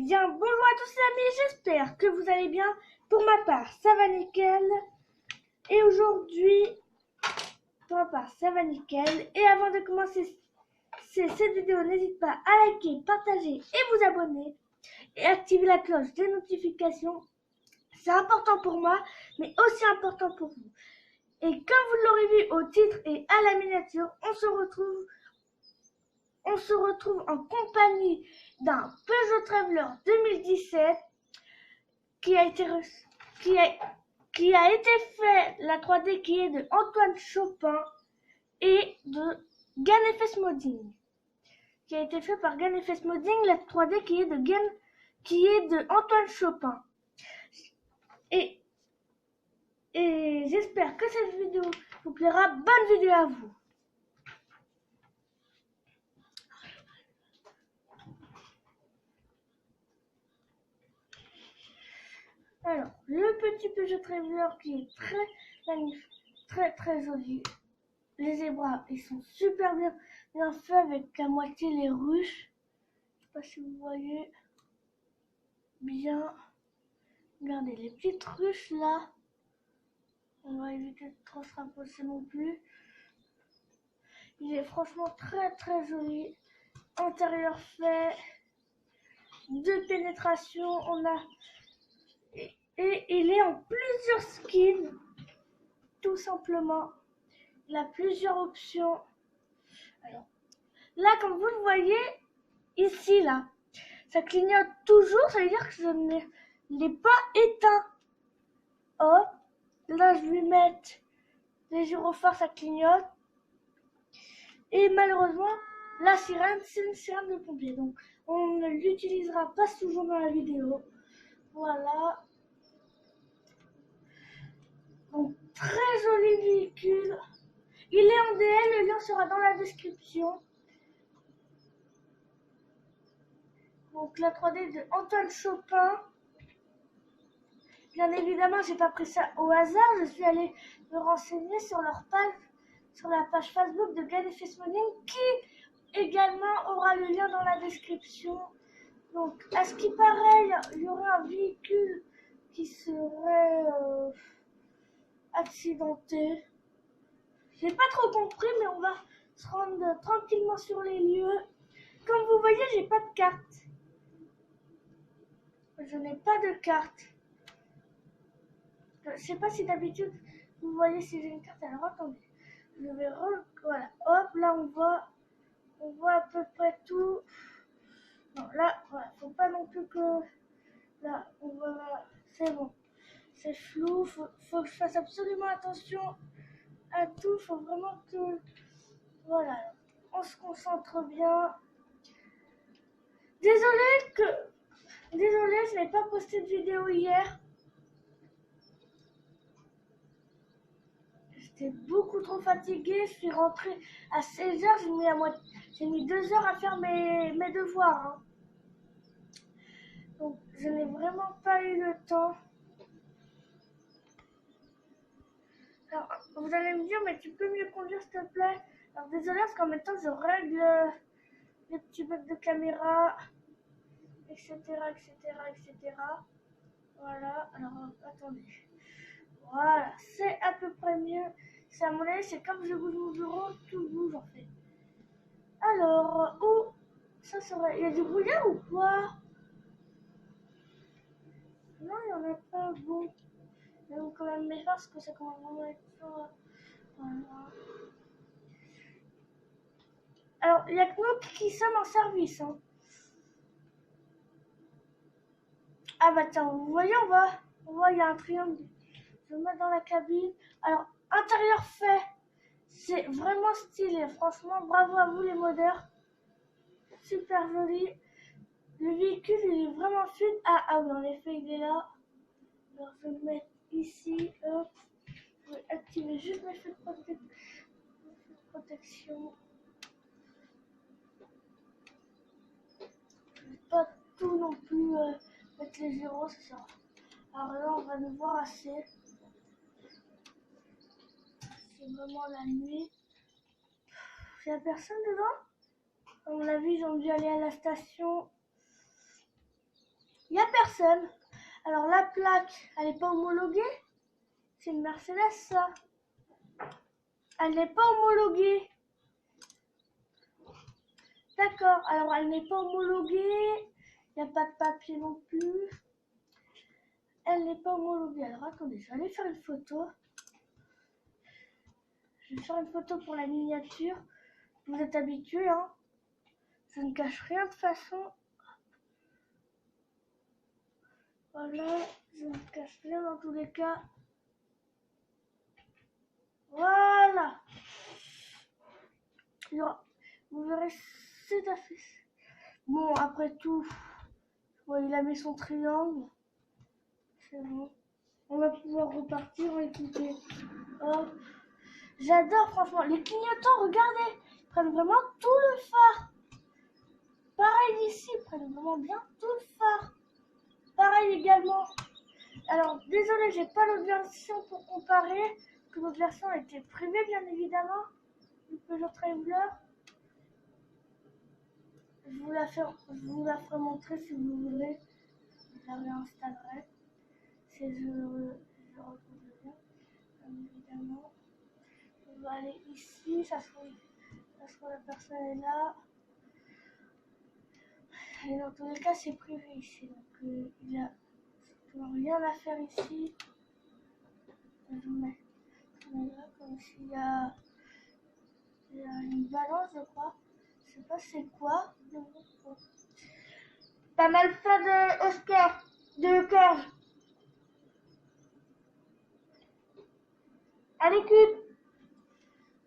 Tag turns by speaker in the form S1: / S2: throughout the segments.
S1: bien, bonjour à tous les amis, j'espère que vous allez bien. Pour ma part, ça va nickel. Et aujourd'hui, pour ma part, ça va nickel. Et avant de commencer cette vidéo, n'hésitez pas à liker, partager et vous abonner. Et activer la cloche des notifications. C'est important pour moi, mais aussi important pour vous. Et comme vous l'aurez vu au titre et à la miniature, on se retrouve en compagnie d'un Peugeot Traveler 2017 qui a été fait, la 3D qui est de Antoine Chopin et de Ganefest Modding. Qui a été fait par Ganefest Modding, la 3D qui est de Antoine Chopin. Et j'espère que cette vidéo vous plaira. Bonne vidéo à vous. Alors, le petit Peugeot Traveler qui est très magnifique, très joli. Les zébras, ils sont super bien faits avec à moitié les ruches. Je sais pas si vous voyez bien. Regardez les petites ruches là. On va éviter de trop se rapprocher non plus. Il est franchement très joli. Intérieur fait. De pénétration. Et il est en plusieurs skins. Tout simplement. Il a plusieurs options. Alors, là, comme vous le voyez, ici, là, ça clignote toujours. Ça veut dire que je ne l'ai pas éteint. Hop. Là, je vais mettre les gyrophares, ça clignote. Et malheureusement, la sirène, c'est une sirène de pompier. Donc, on ne l'utilisera pas toujours dans la vidéo. Voilà. Donc, très joli véhicule. Il est en DL, le lien sera dans la description. Donc, la 3D de Antoine Chopin. Bien évidemment, j'ai pas pris ça au hasard. Je suis allée me renseigner sur leur page, sur la page Facebook de Ganefest Modding, qui également aura le lien dans la description. Donc, à ce qui paraît, il y aurait un véhicule qui serait accidenté. J'ai pas trop compris, mais on va se rendre tranquillement sur les lieux. Comme vous voyez, j'ai pas de carte. Je n'ai pas de carte. Je sais pas si d'habitude vous voyez si j'ai une carte. Alors attendez, je vais voilà. Hop, là on voit à peu près tout. Non, là, voilà, faut pas non plus que là on voit. C'est bon, c'est flou. Faut que je fasse absolument attention à tout. Faut vraiment que voilà, on se concentre bien. Désolée, je n'ai pas posté de vidéo hier. J'étais beaucoup trop fatiguée, je suis rentrée à 16h, j'ai mis 2 heures à faire mes devoirs. Hein. Donc je n'ai vraiment pas eu le temps. Alors vous allez me dire, mais tu peux mieux conduire s'il te plaît? Alors désolée parce qu'en même temps je règle les petits bugs de caméra, etc. Voilà, alors attendez. Voilà, c'est à peu près mieux. C'est à mon avis, c'est comme je bouge mon bureau, tout bouge en fait. Alors, où ça serait... Il y a du brouillard ou quoi? Non, il n'y en a pas. Bon, je vais quand même m'effacer parce que ça commence vraiment à être chaud. Voilà. Alors, il n'y a que nous qui sommes en service. Hein. Ah bah tiens, vous voyez, on voit, il y a un triangle. Je vais mettre dans la cabine. Alors, intérieur fait. C'est vraiment stylé. Franchement, bravo à vous les modeurs. Super joli. Le véhicule, il est vraiment fluide. Ah oui, en effet, il est là. Alors, je vais le mettre ici. Hop. Je vais activer juste mes feux de protection. Je ne vais pas tout non plus mettre les gyros, ça sert. Alors là, on va nous voir assez. C'est vraiment la nuit. Il n'y a personne dedans? À mon avis, ils ont dû aller à la station. Il n'y a personne. Alors la plaque, elle n'est pas homologuée. C'est une Mercedes, ça. Elle n'est pas homologuée. D'accord, alors elle n'est pas homologuée. Il n'y a pas de papier non plus. Elle n'est pas homologuée. Alors attendez, je vais aller faire une photo. Je vais faire une photo pour la miniature. Vous êtes habitués, hein. Je ne cache rien de toute façon. Voilà, je ne cache rien dans tous les cas. Voilà. Vous verrez, c'est affiché. Bon, après tout, ouais, il a mis son triangle. C'est bon. On va pouvoir repartir, écoutez. Hop. J'adore, franchement. Les clignotants, regardez. Ils prennent vraiment tout le phare. Pareil ici, ils prennent vraiment bien tout le phare. Pareil également. Alors, désolé, j'ai pas l'autre version pour comparer. Que l'autre version était privée, bien évidemment. Le Peugeot Traveler. Je vous la ferai montrer si vous voulez. Je la réinstallerai. Si je retrouve le lien, bien évidemment. On va aller ici, ça se trouve la personne est là. Et dans tous les cas, c'est privé ici. Donc, il n'y a rien à faire ici. Je mets là, comme s'il y a une balance, je crois. Je sais pas c'est quoi. Pas mal fait de Oscar, de Corge. À l'écoute.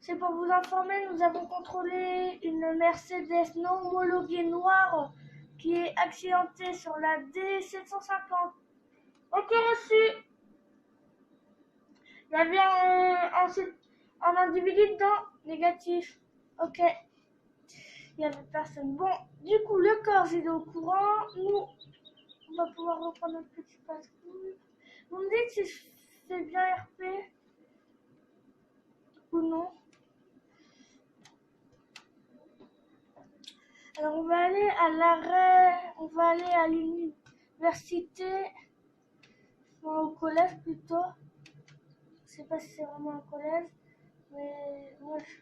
S1: C'est pour vous informer, nous avons contrôlé une Mercedes non homologuée noire qui est accidentée sur la D750. Ok, reçu. Il y avait un individu dedans, négatif. Ok. Il n'y avait personne. Bon, du coup, le corps il est au courant. Nous, on va pouvoir reprendre notre petit patrouille. Vous me dites si je fais bien RP ou non. Alors, on va aller à l'arrêt, on va aller à l'université, enfin, au collège plutôt. Je sais pas si c'est vraiment un collège, mais moi, je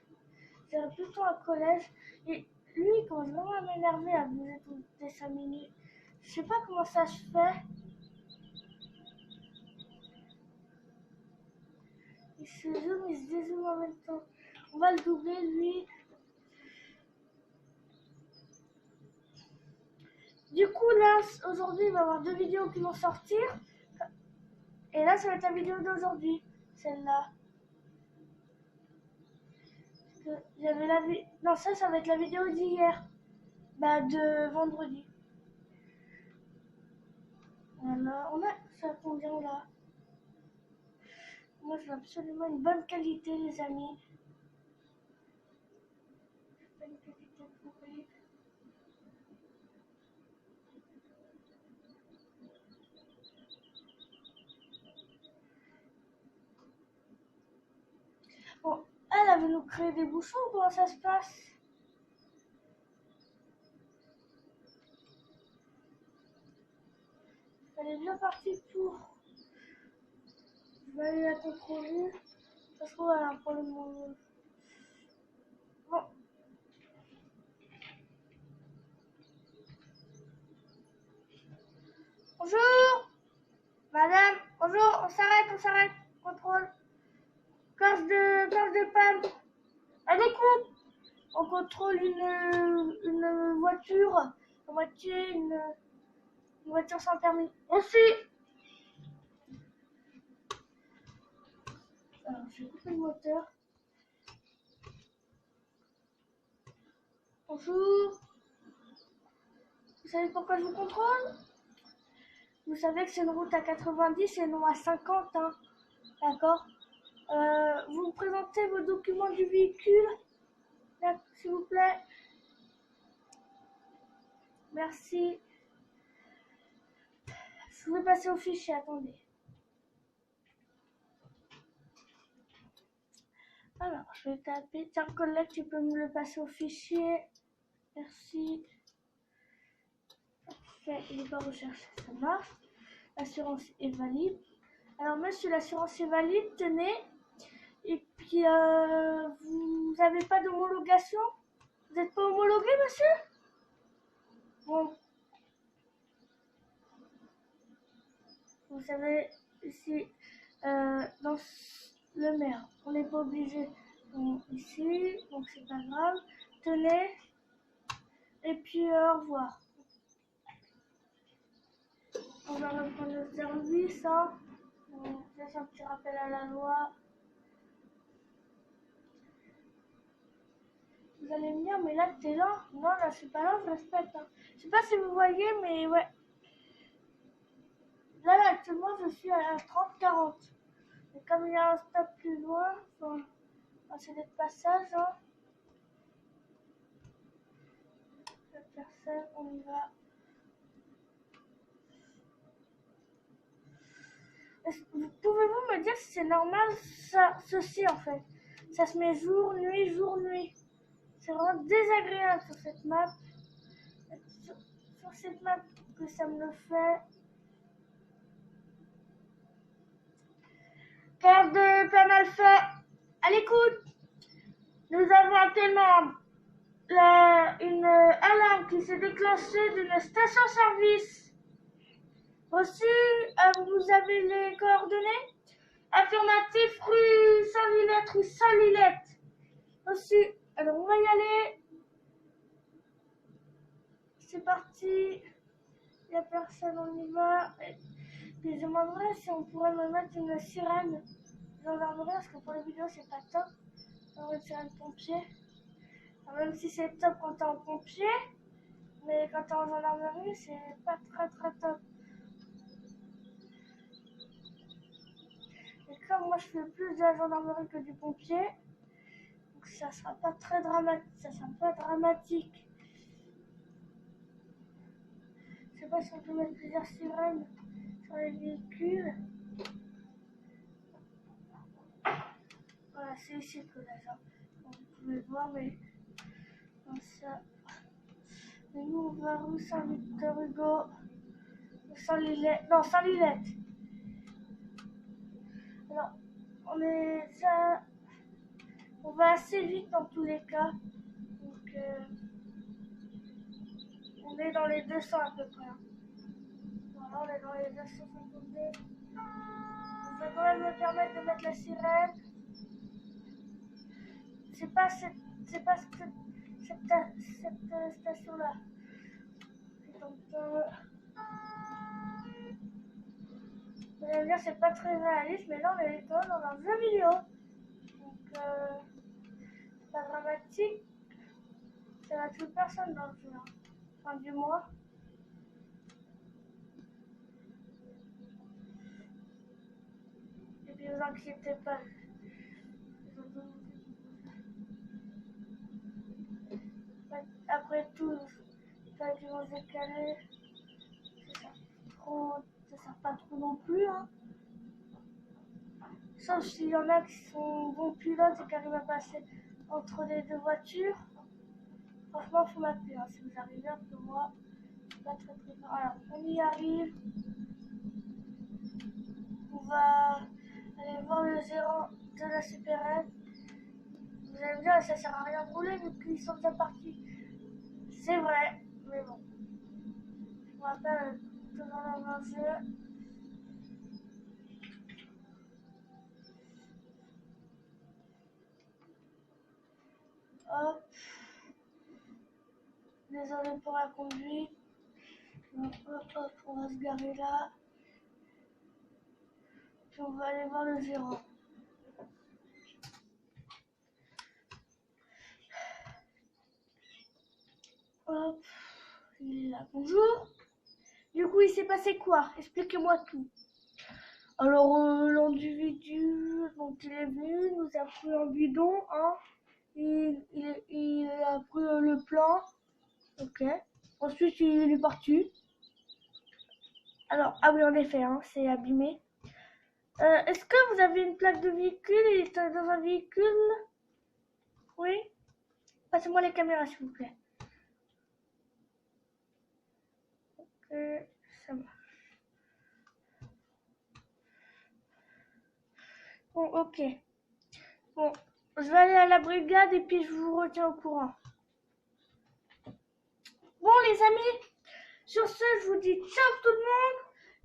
S1: dirais plutôt un collège. Et lui, il commence vraiment à m'énerver à bouger toutes les 5 minutes. Je sais pas comment ça se fait. Il se zoome, il se dézoome en même temps. On va le doubler, lui. Du coup, là, aujourd'hui, il va y avoir 2 vidéos qui vont sortir. Et là, ça va être la vidéo d'aujourd'hui, celle-là. J'avais non, ça va être la vidéo d'hier. Bah, de vendredi. Voilà, ça a combien là? Moi, je veux absolument une bonne qualité, les amis. Bonne qualité pourrie. Bon, elle veut nous créer des bouchons, comment ça se passe? Elle est bien partie pour. Je vais aller la contrôler. Ça se trouve, elle a un problème. Bon. Bonjour, madame. Bonjour, on s'arrête. Contrôle. Gorge de panne. À l'écoute. On contrôle une voiture. À moitié, une voiture sans permis. Aussi. Alors, je vais couper le moteur. Bonjour. Vous savez pourquoi je vous contrôle? Vous savez que c'est une route à 90 et non à 50, hein. D'accord. Vous présentez vos documents du véhicule, s'il vous plaît. Merci. Je vais passer au fichier, attendez. Alors, je vais taper. Tiens, collègue, tu peux me le passer au fichier. Merci. fait, il n'est pas recherché, ça marche. L'assurance est valide. Alors monsieur, l'assurance est valide, tenez. Et puis vous n'avez pas d'homologation? Vous n'êtes pas homologué, monsieur? Bon. Vous savez, ici, dans le maire, on n'est pas obligé. Donc, ici, donc c'est pas grave. Tenez. Et puis au revoir. On va reprendre le service. Hein. C'est un petit rappel à la loi. Vous allez me dire, mais là t'es lent. Non, là je suis pas lent, je respecte. Hein. Je sais pas si vous voyez, mais ouais. Là actuellement je suis à 30-40. Et comme il y a un stop plus loin, enfin, c'est des passages. Hein. La personne, on y va. Pouvez-vous me dire si c'est normal ça, ceci en fait? Ça se met jour, nuit, jour, nuit. C'est vraiment désagréable sur cette map. Sur cette map que ça me le fait. Cœur de pas mal fait. À l'écoute. Nous avons actuellement une alarme qui s'est déclenchée d'une station-service. Reçu, vous avez les coordonnées? Affirmatif, rue Saint-Lilette, rue Saint-Lilette. Reçu. Alors on va y aller. C'est parti. Il n'y a personne, on y va. Et puis je demanderais si on pourrait me mettre une sirène gendarmerie, parce que pour les vidéos c'est pas top. Alors une sirène pompier. Alors, même si c'est top quand t'es en pompier, mais quand t'es en gendarmerie c'est pas très top. Et comme moi je fais plus de la gendarmerie que du pompier, donc ça sera pas très dramatique. Ça sera pas dramatique. Je sais pas si on peut mettre plusieurs sirènes sur les véhicules. Voilà, c'est ici que là, vous pouvez voir, mais comme ça. Et nous, on va rue Saint-Victor Hugo, Saint-Lilette, non, Saint-Lilette. Alors, on va assez vite dans tous les cas. Donc, on est dans les 200 à peu près. Hein. Voilà, on est dans les 252. Je vais quand même me permettre de mettre la sirène. C'est pas cette station-là. Donc, vous allez me dire, c'est pas très réaliste, mais là, on est quand même dans un jeu vidéo. Donc, c'est pas dramatique. Ça va tuer personne dans le jeu. Hein. Enfin, du moins. Et puis, vous inquiétez pas. Après tout, ça du vent décalé. Ça sert pas trop non plus. Hein. Sauf s'il y en a qui sont bons pilotes et qui arrivent à passer entre les deux voitures. Franchement, faut m'appeler. Hein, si vous arrivez un peu moi, c'est pas très fort. Alors, on y arrive. On va aller voir le gérant de la CPRS. Vous allez me dire, ça sert à rien de rouler vu qu'ils sont déjà partis. C'est vrai, mais bon. Je me rappelle toujours dans un jeu. Hop. Désolé pour la conduite. Donc, hop, on va se garer là. Puis on va aller voir le gérant. Hop, il est là. Bonjour. Du coup, il s'est passé quoi? Expliquez-moi tout. Alors, l'individu, donc il est venu, nous a pris un bidon, hein. Il a pris le plan. Ok. Ensuite, il est parti. Alors, ah oui, en effet, hein, c'est abîmé. Est-ce que vous avez une plaque de véhicule? Il est dans un véhicule? Oui. Passez-moi les caméras, s'il vous plaît. Ça marche. Bon, ok. Bon, je vais aller à la brigade et puis je vous retiens au courant. Bon, les amis, sur ce, je vous dis ciao tout le monde.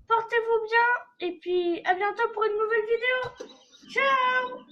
S1: Portez-vous bien et puis à bientôt pour une nouvelle vidéo. Ciao!